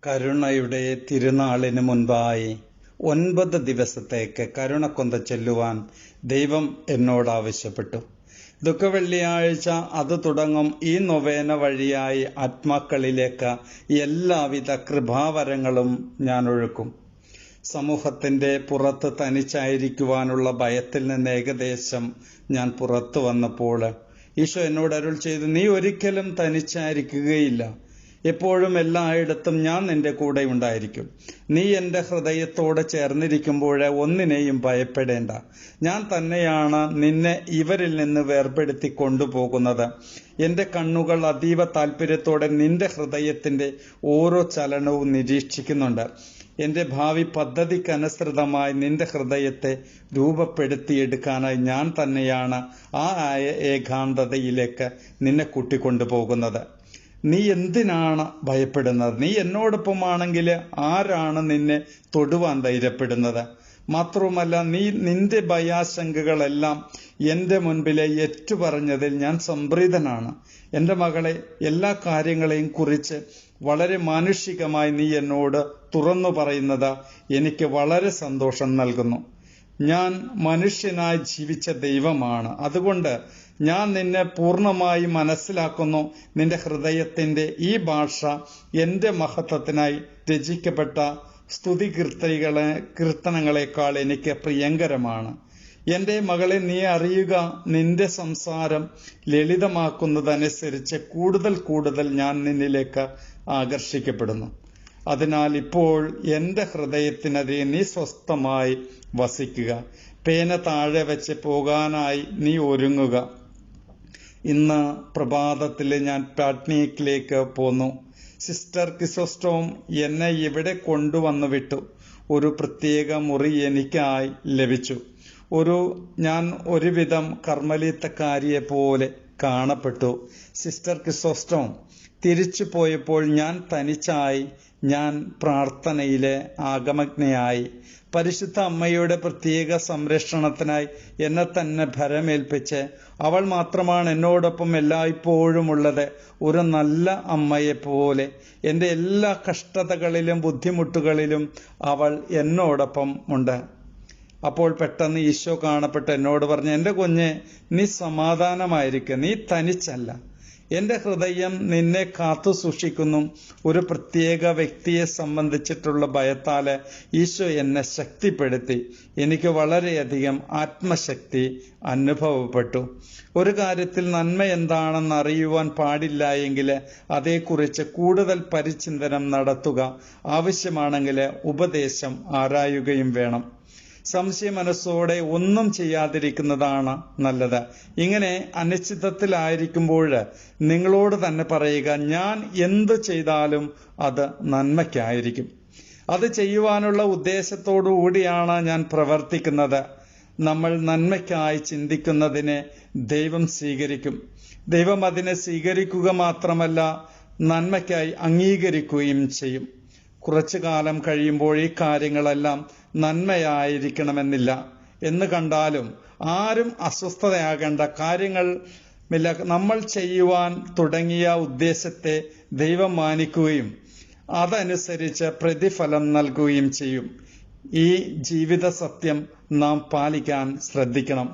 കരുണയുടെ തിരുനാളിന് മുൻപായി 9 ദിവസത്തേക്ക് കരുണക്കൊന്ത ചൊല്ലുവാൻ ദൈവം എന്നോട് ആവശ്യപ്പെട്ടു. ദുഃഖവെള്ളിയാഴ്ച അത് തുടങ്ങും. ഈ നൊവേന വഴിയായി ആത്മാക്കളിലേക്ക് എല്ലാവിധ കൃപാവരങ്ങളും ഞാൻ ഒഴുക്കും. സമൂഹത്തിന്റെ പുറത്ത് തനിച്ചായിരിക്കുവാനുള്ള ഭയത്തിൽ നിന്ന് ഏകദേശം ഞാൻ പുറത്തു വന്നപ്പോൾ ഈശോ എന്നോട് അരുൾ ചെയ്തു, നീ ഒരിക്കലും തനിച്ചായിരിക്കുകയില്ല. എപ്പോഴും എല്ലായിടത്തും ഞാൻ നിന്റെ കൂടെ ഉണ്ടായിരിക്കും. നീ എൻ്റെ ഹൃദയത്തോട് ചേർന്നിരിക്കുമ്പോൾ ഒന്നിനെയും ഭയപ്പെടേണ്ട. ഞാൻ തന്നെയാണ് നിന്നെ ഇവരിൽ നിന്ന് വേർപെടുത്തി കൊണ്ടുപോകുന്നത്. എൻ്റെ കണ്ണുകൾ അതീവ താല്പര്യത്തോടെ നിന്റെ ഹൃദയത്തിന്റെ ഓരോ ചലനവും നിരീക്ഷിക്കുന്നുണ്ട്. എൻ്റെ ഭാവി പദ്ധതിക്കനുസൃതമായി നിന്റെ ഹൃദയത്തെ രൂപപ്പെടുത്തിയെടുക്കാനായി ഞാൻ തന്നെയാണ് ആ ഏകാന്തതയിലേക്ക് നിന്നെ കൂട്ടിക്കൊണ്ടുപോകുന്നത്. നീ എന്തിനാണ് ഭയപ്പെടുന്നത്? നീ എന്നോടൊപ്പമാണെങ്കിൽ ആരാണ് നിന്നെ തൊടുവാൻ ധൈര്യപ്പെടുന്നത്? മാത്രവുമല്ല, നീ നിന്റെ ഭയാശങ്കകളെല്ലാം എൻ്റെ മുൻപിലെ ഏറ്റുപറഞ്ഞതിൽ ഞാൻ സംപ്രീതനാണ്. എൻ്റെ മകളെ, എല്ലാ കാര്യങ്ങളെയും കുറിച്ച് വളരെ മാനുഷികമായി നീ എന്നോട് തുറന്നു പറയുന്നത് എനിക്ക് വളരെ സന്തോഷം നൽകുന്നു. ഞാൻ മനുഷ്യനായി ജീവിച്ച ദൈവമാണ്. അതുകൊണ്ട് ഞാൻ നിന്നെ പൂർണ്ണമായി മനസ്സിലാക്കുന്നു. നിന്റെ ഹൃദയത്തിന്റെ ഈ ഭാഷ എൻ്റെ മഹത്വത്തിനായി രചിക്കപ്പെട്ട സ്തുതി കീർത്തനങ്ങളെക്കാൾ എനിക്ക് പ്രിയങ്കരമാണ്. എൻ്റെ മകളെ, നീ അറിയുക, നിന്റെ സംസാരം ലളിതമാക്കുന്നതനുസരിച്ച് കൂടുതൽ ഞാൻ നിന്നിലേക്ക് ആകർഷിക്കപ്പെടുന്നു. അതിനാൽ ഇപ്പോൾ എൻ്റെ ഹൃദയത്തിനതിരെ നീ സ്വസ്ഥമായി വസിക്കുക. പേന താഴെ വെച്ച് പോകാനായി നീ ഒരുങ്ങുക. ഇന്ന് പ്രഭാതത്തിൽ ഞാൻ പാട്നയിലേക്ക് പോന്നു. സിസ്റ്റർ ക്രിസോസ്റ്റോം എന്നെ ഇവിടെ കൊണ്ടുവന്നു വിട്ടു. ഒരു പ്രത്യേക മുറി എനിക്കായി ലഭിച്ചു. ഞാൻ ഒരുവിധം കർമ്മലീത്തക്കാരിയെ പോലെ കാണപ്പെട്ടു. സിസ്റ്റർ ക്രിസോസ്റ്റോം തിരിച്ചു പോയപ്പോൾ ഞാൻ തനിച്ചായി. ഞാൻ പ്രാർത്ഥനയിലെ ആഗമജ്ഞയായി. പരിശുദ്ധ അമ്മയുടെ പ്രത്യേക സംരക്ഷണത്തിനായി എന്നെ തന്നെ ഭരമേൽപ്പിച്ച് അവൾ മാത്രമാണ് എന്നോടൊപ്പം എല്ലായ്പ്പോഴും ഉള്ളത്. ഒരു നല്ല അമ്മയെപ്പോലെ എൻ്റെ എല്ലാ കഷ്ടതകളിലും ബുദ്ധിമുട്ടുകളിലും അവൾ എന്നോടൊപ്പം ഉണ്ട്. അപ്പോൾ പെട്ടെന്ന് ഈശോ കാണപ്പെട്ട് എന്നോട് പറഞ്ഞു, എൻ്റെ കുഞ്ഞെ, നീ സമാധാനമായിരിക്കുക, നീ തനിച്ചല്ല. എൻ്റെ ഹൃദയം നിന്നെ കാത്തു സൂക്ഷിക്കുന്നു. ഒരു പ്രത്യേക വ്യക്തിയെ സംബന്ധിച്ചിട്ടുള്ള ഭയത്താല് ഈശോ എന്നെ ശക്തിപ്പെടുത്തി. എനിക്ക് വളരെയധികം ആത്മശക്തി അനുഭവപ്പെട്ടു. ഒരു കാര്യത്തിൽ നന്മ എന്താണെന്ന് അറിയുവാൻ പാടില്ല എങ്കിൽ അതേക്കുറിച്ച് കൂടുതൽ പരിചിന്തനം നടത്തുക. ആവശ്യമാണെങ്കിൽ ഉപദേശം ആരായുകയും വേണം. സംശയ മനസ്സോടെ ഒന്നും ചെയ്യാതിരിക്കുന്നതാണ് നല്ലത്. ഇങ്ങനെ അനിശ്ചിതത്തിലായിരിക്കുമ്പോൾ നിങ്ങളോട് തന്നെ പറയുക, ഞാൻ എന്ത് ചെയ്താലും അത് നന്മയ്ക്കായിരിക്കും. അത് ചെയ്യുവാനുള്ള ഉദ്ദേശത്തോടു കൂടിയാണ് ഞാൻ പ്രവർത്തിക്കുന്നത്. നമ്മൾ നന്മയ്ക്കായി ചിന്തിക്കുന്നതിനെ ദൈവം സ്വീകരിക്കും. ദൈവം അതിനെ സ്വീകരിക്കുക മാത്രമല്ല, നന്മയ്ക്കായി അംഗീകരിക്കുകയും ചെയ്യും. കുറച്ചു കാലം കഴിയുമ്പോൾ ഈ കാര്യങ്ങളെല്ലാം നന്മയായിരിക്കണമെന്നില്ല എന്ന് കണ്ടാലും ആരും അസ്വസ്ഥതയാകേണ്ട കാര്യങ്ങളില്ല. നമ്മൾ ചെയ്യുവാൻ തുടങ്ങിയ ഉദ്ദേശത്തെ ദൈവം മാനിക്കുകയും അതനുസരിച്ച് പ്രതിഫലം നൽകുകയും ചെയ്യും. ഈ ജീവിത സത്യം നാം പാലിക്കാൻ ശ്രദ്ധിക്കണം.